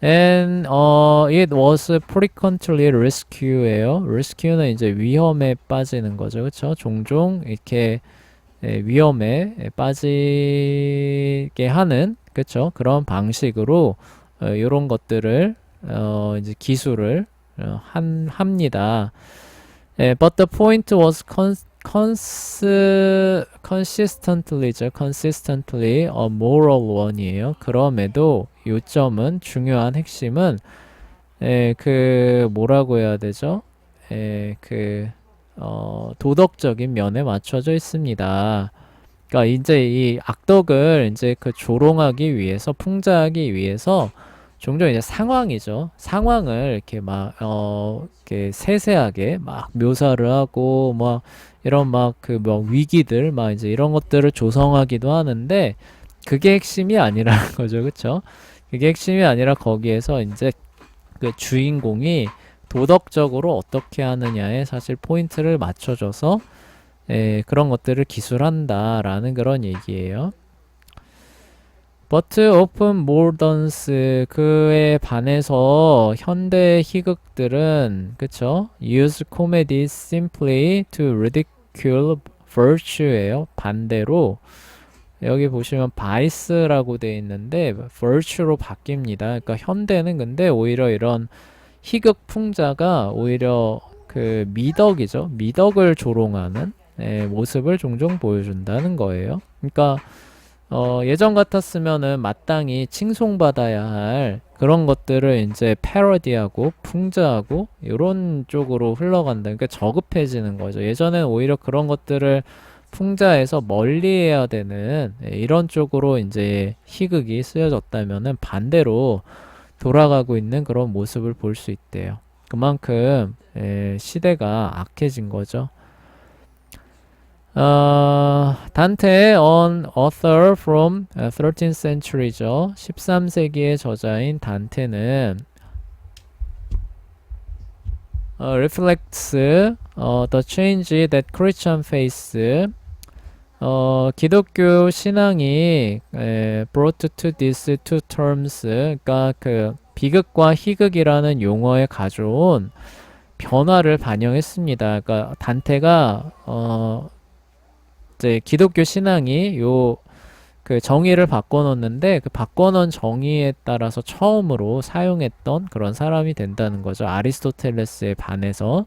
and it was frequently rescue예요. rescue는 이제 위험에 빠지는 거죠. 그렇죠? 종종 이렇게 위험에 빠지게 하는 그렇죠? 그런 방식으로 이런 것들을 이제 기술을 합니다. But the point was consistently a moral one이에요. 그럼에도 요점은 중요한 핵심은 뭐라고 해야 되죠? 도덕적인 면에 맞춰져 있습니다. 그러니까 이제 이 악덕을 이제 조롱하기 위해서 풍자하기 위해서 종종 이제 상황이죠. 상황을 이렇게 이렇게 세세하게 막 묘사를 하고 이런 위기들 이제 이런 것들을 조성하기도 하는데 그게 핵심이 아니라는 거죠. 그쵸? 그게 핵심이 아니라 거기에서 이제 그 주인공이 도덕적으로 어떻게 하느냐에 사실 포인트를 맞춰줘서 그런 것들을 기술한다라는 그런 얘기예요. But often moderns, 그에 반해서 현대 희극들은 그쵸? Use comedy simply to ridicule virtue예요. 반대로 여기 보시면 vice라고 되어 있는데 virtue로 바뀝니다. 그러니까 현대는 근데 오히려 이런 희극 풍자가 오히려 미덕이죠. 미덕을 조롱하는 모습을 종종 보여준다는 거예요. 그러니까 예전 같았으면은 마땅히 칭송받아야 할 그런 것들을 이제 패러디하고 풍자하고 이런 쪽으로 흘러간다. 그러니까 저급해지는 거죠. 예전엔 오히려 그런 것들을 풍자해서 멀리해야 되는 이런 쪽으로 이제 희극이 쓰여졌다면은 반대로 돌아가고 있는 그런 모습을 볼 수 있대요. 그만큼 시대가 악해진 거죠. 단테, an author from 13th century죠. 13세기의 저자인 단테는 reflects the change that Christian face. 기독교 신앙이 brought to these two terms. 그러니까 그 비극과 희극이라는 용어에 가져온 변화를 반영했습니다. 그러니까 단테가 이제 기독교 신앙이 그 정의를 바꿔놓는데 그 바꿔놓은 정의에 따라서 처음으로 사용했던 그런 사람이 된다는 거죠. 아리스토텔레스에 반해서.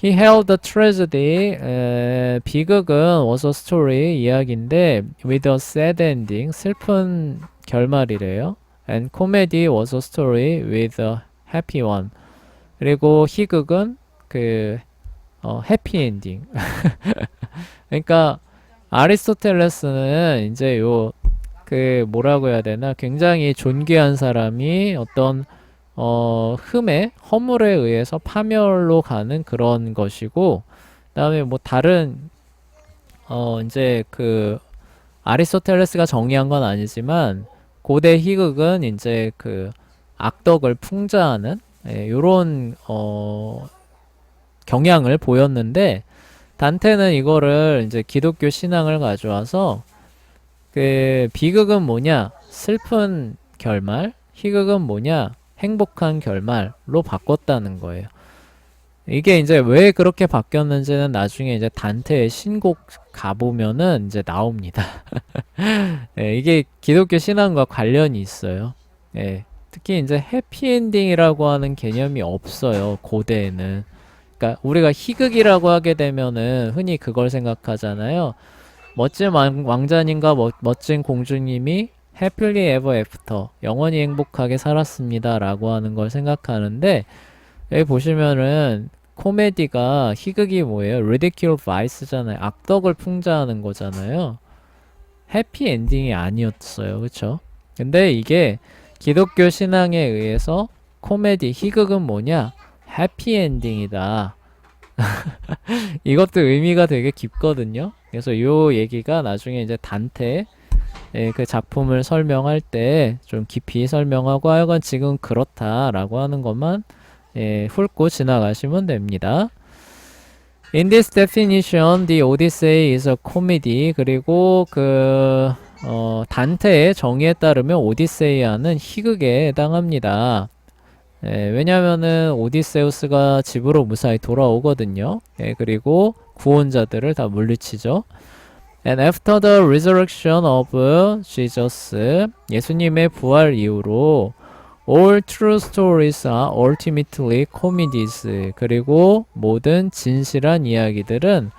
He held the tragedy. 비극은 was a story, 이야기인데 with a sad ending, 슬픈 결말이래요. And comedy was a story with a happy one. 그리고 희극은 그 해피 엔딩. 그러니까 아리스토텔레스는 이제 그 뭐라고 해야 되나, 굉장히 존귀한 사람이 어떤 허물에 의해서 파멸로 가는 그런 것이고, 그다음에 뭐 다른 이제 그 아리스토텔레스가 정의한 건 아니지만 고대 희극은 이제 그 악덕을 풍자하는 요런 경향을 보였는데, 단테는 이거를 이제 기독교 신앙을 가져와서 그 비극은 뭐냐? 슬픈 결말, 희극은 뭐냐? 행복한 결말로 바꿨다는 거예요. 이게 이제 왜 그렇게 바뀌었는지는 나중에 이제 단테의 신곡 가보면은 이제 나옵니다. 이게 기독교 신앙과 관련이 있어요. 특히 이제 해피엔딩이라고 하는 개념이 없어요, 고대에는. 그러니까 우리가 희극이라고 하게 되면은 흔히 그걸 생각하잖아요. 멋진 왕자님과 멋진 공주님이 happily ever after, 영원히 행복하게 살았습니다 라고 하는 걸 생각하는데, 여기 보시면은 코미디가, 희극이 뭐예요? ridicule vice잖아요. 악덕을 풍자하는 거잖아요. 해피 엔딩이 아니었어요. 그쵸? 근데 이게 기독교 신앙에 의해서 코미디, 희극은 뭐냐? 해피 엔딩이다. 이것도 의미가 되게 깊거든요. 그래서 요 얘기가 나중에 이제 단테 그 작품을 설명할 때 좀 깊이 설명하고, 하여간 지금 그렇다라고 하는 것만 훑고 지나가시면 됩니다. In this definition, the Odyssey is a comedy. 그리고 단테의 정의에 따르면 오디세이아는 희극에 해당합니다. 왜냐면은 오디세우스가 집으로 무사히 돌아오거든요. 그리고 구원자들을 다 물리치죠. And after the resurrection of Jesus, 예수님의 부활 이후로 all true stories are ultimately comedies. 그리고 모든 진실한 이야기들은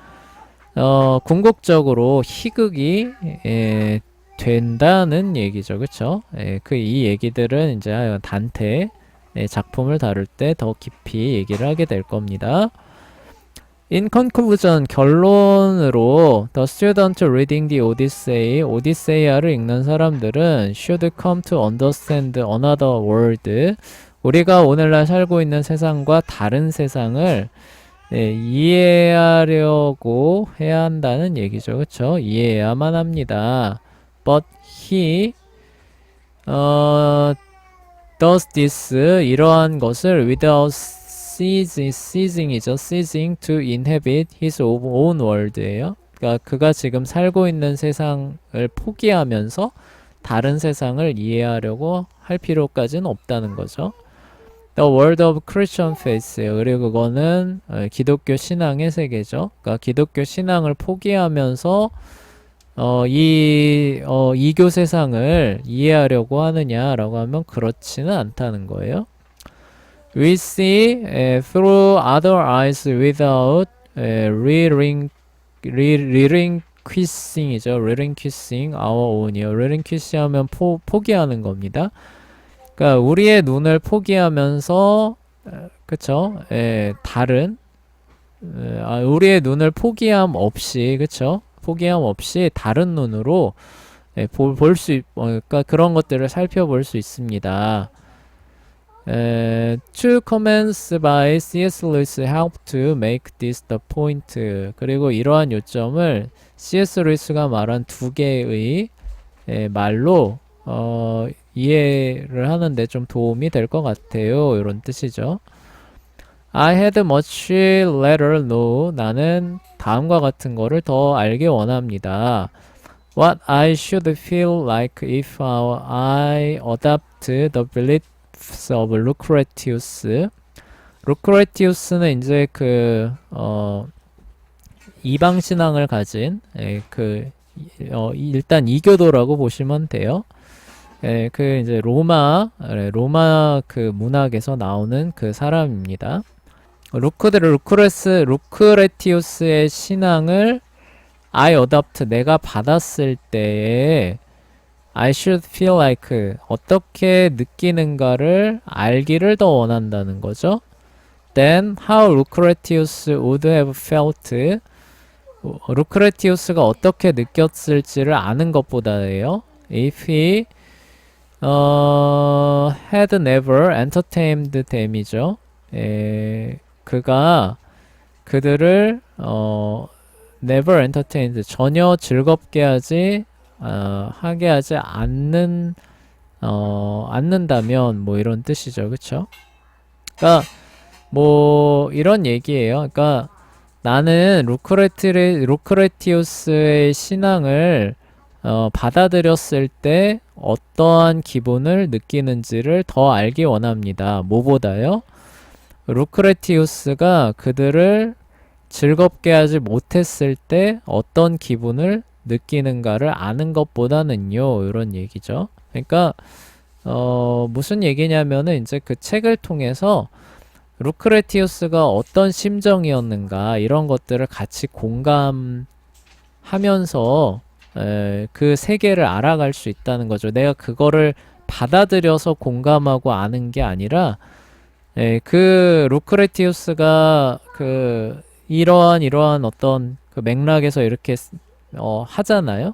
궁극적으로 희극이 된다는 얘기죠. 그쵸? 이 얘기들은 이제 단테 작품을 다룰 때 더 깊이 얘기를 하게 될 겁니다. In conclusion, 결론으로 the student reading the Odyssey, 오디세이아를 읽는 사람들은 should come to understand another world, 우리가 오늘날 살고 있는 세상과 다른 세상을 이해하려고 해야 한다는 얘기죠. 그쵸? 이해해야만 합니다. But he does this, 이러한 것을 without ceasing이죠. ceasing to inhabit his own world예요. 그러니까 그가 지금 살고 있는 세상을 포기하면서 다른 세상을 이해하려고 할 필요까지는 없다는 거죠. The world of Christian faith예요. 그리고 그거는 기독교 신앙의 세계죠. 그러니까 기독교 신앙을 포기하면서 이교 세상을 이해하려고 하느냐라고 하면 그렇지는 않다는 거예요. We see through other eyes without reading relinquishing이죠. relinquishing our own이요. relinquish 하면 포기하는 겁니다. 그러니까 우리의 눈을 포기하면서 그쵸? 다른 우리의 눈을 포기함 없이 그쵸? 포기함 없이 다른 눈으로 그러니까 그런 것들을 살펴볼 수 있습니다. Two comments by C.S. Lewis help to make this the point. 그리고 이러한 요점을 C.S. 루이스가 말한 두 개의 말로 이해를 하는데 좀 도움이 될 것 같아요. 이런 뜻이죠. I had much rather know. 나는 다음과 같은 거를 더 알기 원합니다. What I should feel like if I adopt the beliefs of Lucretius. 루크레티우스는 이제 이방 신앙을 가진 일단 이교도라고 보시면 돼요. 이제 로마 그 문학에서 나오는 그 사람입니다. 루크레티우스의 신앙을 I adopt 내가 받았을 때에 I should feel like 어떻게 느끼는가를 알기를 더 원한다는 거죠. Then how Lucretius would have felt. 루크레티우스가 어떻게 느꼈을지를 아는 것보다예요. If he had never entertained them이죠. 그가 그들을 never entertained 전혀 즐겁게 하게 하지 않는다면 뭐 이런 뜻이죠. 그쵸? 그러니까 뭐 이런 얘기예요. 그러니까 나는 루크레티우스의 신앙을 받아들였을 때 어떠한 기분을 느끼는지를 더 알기 원합니다. 뭐보다요? 루크레티우스가 그들을 즐겁게 하지 못했을 때 어떤 기분을 느끼는가를 아는 것보다는요. 이런 얘기죠. 그러니까 무슨 얘기냐면은 이제 그 책을 통해서 루크레티우스가 어떤 심정이었는가 이런 것들을 같이 공감하면서 그 세계를 알아갈 수 있다는 거죠. 내가 그거를 받아들여서 공감하고 아는 게 아니라 그 루크레티우스가 이러한 어떤 그 맥락에서 이렇게 하잖아요.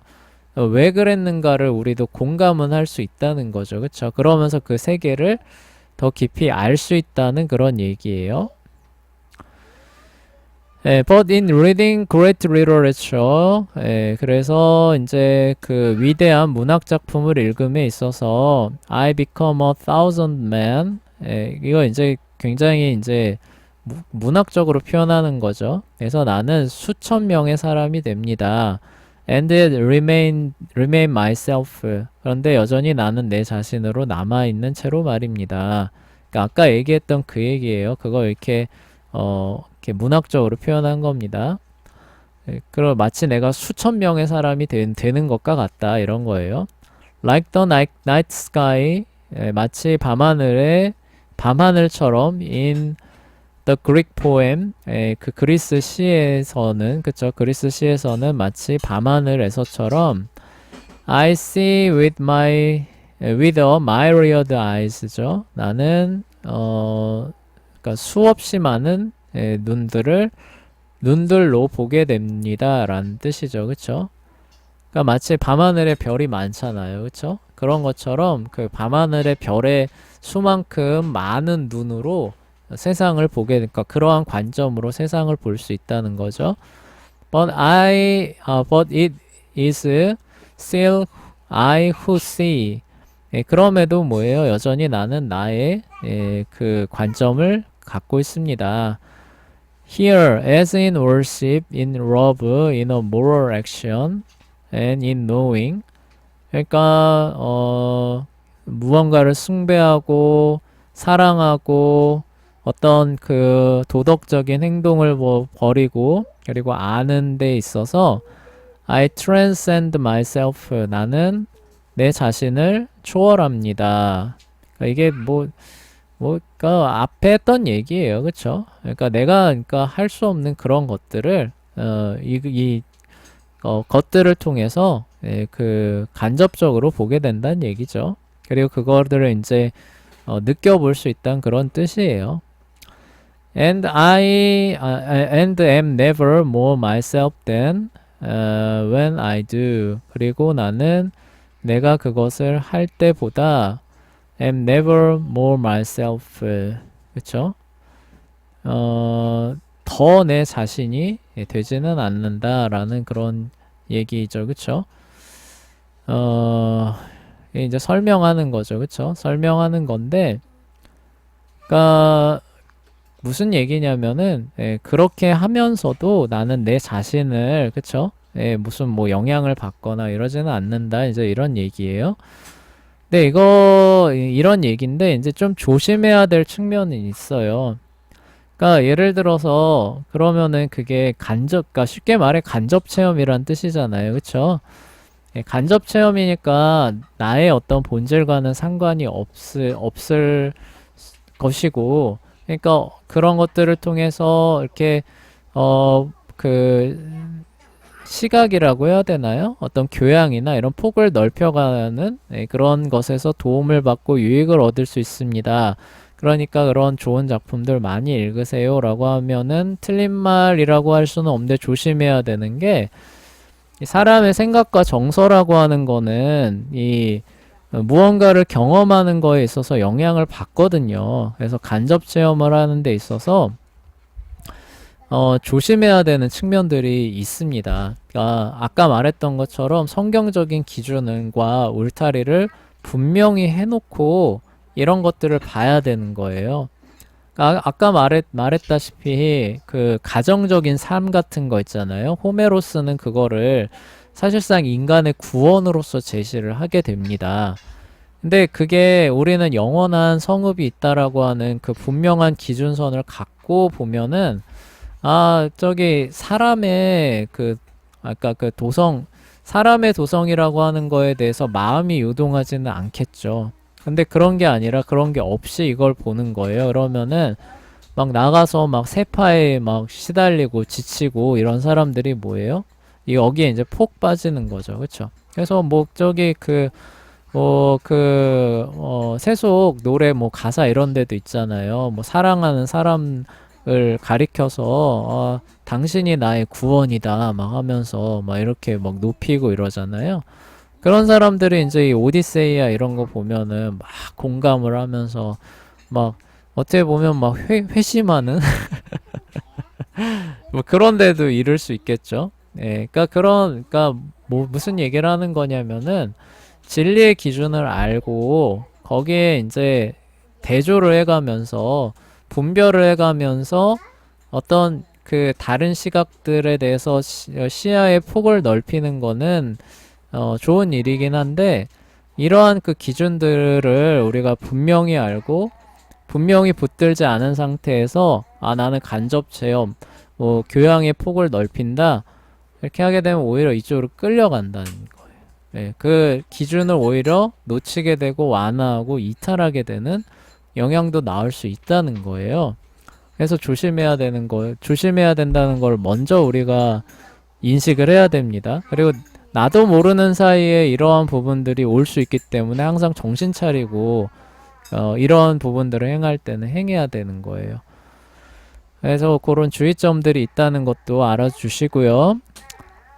왜 그랬는가를 우리도 공감은 할 수 있다는 거죠. 그쵸? 그러면서 그 세계를 더 깊이 알 수 있다는 그런 얘기예요. But in reading great literature, 그래서 이제 그 위대한 문학 작품을 읽음에 있어서 I become a thousand men. 이거 이제 굉장히 이제 문학적으로 표현하는 거죠. 그래서 나는 수천 명의 사람이 됩니다. And remain myself. 그런데 여전히 나는 내 자신으로 남아있는 채로 말입니다. 그러니까 아까 얘기했던 그 얘기예요. 그거 이렇게 문학적으로 표현한 겁니다. 그럼 마치 내가 수천 명의 사람이 되는 것과 같다 이런 거예요. Like the night sky. 마치 밤하늘처럼 in The Greek poem, 그 그리스 시에서는, 그쵸? 그리스 시에서는 마치 밤하늘에서처럼 I see with a myriad eyes죠. 나는 그러니까 수없이 많은 눈들로 보게 됩니다. 라는 뜻이죠. 그쵸? 그러니까 마치 밤하늘에 별이 많잖아요. 그쵸? 그런 것처럼 그 밤하늘의 별의 수만큼 많은 눈으로 세상을 보게 되니까 그러한 관점으로 세상을 볼 수 있다는 거죠. But it is still I who see. 그럼에도 뭐예요? 여전히 나는 나의 그 관점을 갖고 있습니다. Here, as in worship, in love, in a moral action, and in knowing. 그러니까 무언가를 숭배하고 사랑하고 어떤 그 도덕적인 행동을 버리고 그리고 아는 데 있어서 I transcend myself. 나는 내 자신을 초월합니다. 그러니까 이게 그러니까 앞에 했던 얘기예요. 그쵸? 그러니까 내가 할 수 없는 그런 것들을 것들을 통해서 그 간접적으로 보게 된다는 얘기죠. 그리고 그거들을 이제 느껴볼 수 있다는 그런 뜻이에요. And and am never more myself than when I do. 그리고 나는 내가 그것을 할 때보다 am never more myself. 그쵸? 더 내 자신이 되지는 않는다라는 그런 얘기죠. 그쵸? 이제 설명하는 거죠. 그쵸? 설명하는 건데, 그러니까 무슨 얘기냐면은 그렇게 하면서도 나는 내 자신을 그쵸? 무슨 뭐 영향을 받거나 이러지는 않는다. 이제 이런 얘기예요. 근데 이런 얘기인데 이제 좀 조심해야 될 측면은 있어요. 그러니까 예를 들어서 그러면은 그게 그러니까 쉽게 말해 간접 체험이란 뜻이잖아요. 그쵸? 간접 체험이니까 나의 어떤 본질과는 상관이 없을 것이고, 그러니까 그런 것들을 통해서 이렇게 그 시각이라고 해야 되나요? 어떤 교양이나 이런 폭을 넓혀가는 그런 것에서 도움을 받고 유익을 얻을 수 있습니다. 그러니까 그런 좋은 작품들 많이 읽으세요 라고 하면은 틀린 말이라고 할 수는 없는데 조심해야 되는 게, 사람의 생각과 정서라고 하는 거는 이 무언가를 경험하는 거에 있어서 영향을 받거든요. 그래서 간접 체험을 하는 데 있어서 조심해야 되는 측면들이 있습니다. 그러니까 아까 말했던 것처럼 성경적인 기준과 울타리를 분명히 해놓고 이런 것들을 봐야 되는 거예요. 그러니까 아까 말했다시피 그 가정적인 삶 같은 거 있잖아요. 호메로스는 그거를 사실상 인간의 구원으로서 제시를 하게 됩니다. 근데 그게 우리는 영원한 성읍이 있다라고 하는 그 분명한 기준선을 갖고 보면은 저기 아까 그 사람의 도성이라고 하는 거에 대해서 마음이 요동하지는 않겠죠. 근데 그런 게 아니라 그런 게 없이 이걸 보는 거예요. 그러면은 막 나가서 막 세파에 막 시달리고 지치고 이런 사람들이 뭐예요? 여기에 이제 폭 빠지는 거죠. 그쵸? 그래서 뭐 저기 세속 노래 뭐 가사 이런 데도 있잖아요. 뭐 사랑하는 사람을 가리켜서 당신이 나의 구원이다 막 하면서 막 이렇게 막 높이고 이러잖아요. 그런 사람들이 이제 이 오디세이아 이런 거 보면은 막 공감을 하면서 막 어떻게 보면 막 회심하는 뭐 그런 데도 이를 수 있겠죠. 그러니까 뭐 무슨 얘기를 하는 거냐면은 진리의 기준을 알고 거기에 이제 대조를 해가면서 분별을 해가면서 어떤 그 다른 시각들에 대해서 시야의 폭을 넓히는 거는 좋은 일이긴 한데, 이러한 그 기준들을 우리가 분명히 알고 분명히 붙들지 않은 상태에서 나는 간접 체험, 뭐 교양의 폭을 넓힌다 이렇게 하게 되면 오히려 이쪽으로 끌려간다는 거예요. 그 기준을 오히려 놓치게 되고 완화하고 이탈하게 되는 영향도 나올 수 있다는 거예요. 그래서 조심해야 된다는 걸 먼저 우리가 인식을 해야 됩니다. 그리고 나도 모르는 사이에 이러한 부분들이 올 수 있기 때문에 항상 정신 차리고 이러한 부분들을 행할 때는 행해야 되는 거예요. 그래서 그런 주의점들이 있다는 것도 알아주시고요.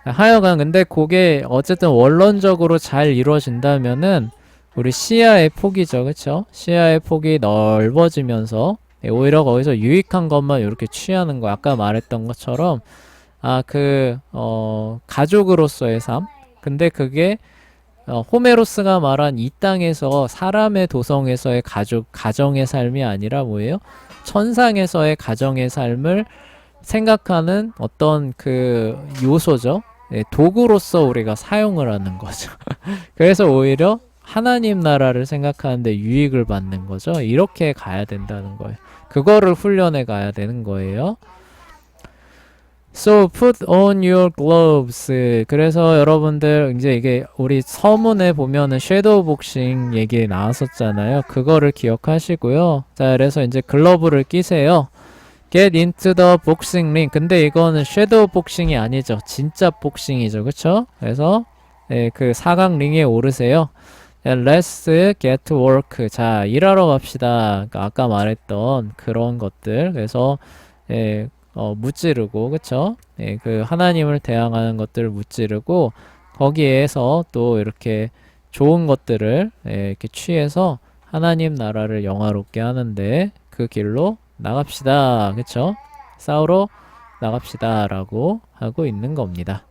하여간 근데 그게 어쨌든 원론적으로 잘 이루어진다면은 우리 시야의 폭이죠. 그쵸? 시야의 폭이 넓어지면서 오히려 거기서 유익한 것만 이렇게 취하는 거. 아까 말했던 것처럼 가족으로서의 삶. 근데 그게 호메로스가 말한 이 땅에서 사람의 도성에서의 가정의 삶이 아니라 뭐예요? 천상에서의 가정의 삶을 생각하는 어떤 그 요소죠. 도구로서 우리가 사용을 하는 거죠. 그래서 오히려 하나님 나라를 생각하는데 유익을 받는 거죠. 이렇게 가야 된다는 거예요. 그거를 훈련해 가야 되는 거예요. So put on your gloves. 그래서 여러분들 이제 이게 우리 서문에 보면은 섀도우 복싱 얘기 나왔었잖아요. 그거를 기억하시고요. 자, 그래서 이제 글러브를 끼세요. get into the boxing ring. 근데 이거는 섀도우 복싱이 아니죠. 진짜 복싱이죠. 그쵸? 그래서 그 4강 링에 오르세요. Let's get to work. 자, 일하러 갑시다. 그러니까 아까 말했던 그런 것들. 그래서 무찌르고, 그쵸? 그 하나님을 대항하는 것들을 무찌르고 거기에서 또 이렇게 좋은 것들을 이렇게 취해서 하나님 나라를 영화롭게 하는데 그 길로 나갑시다. 그쵸? 싸우러 나갑시다. 라고 하고 있는 겁니다.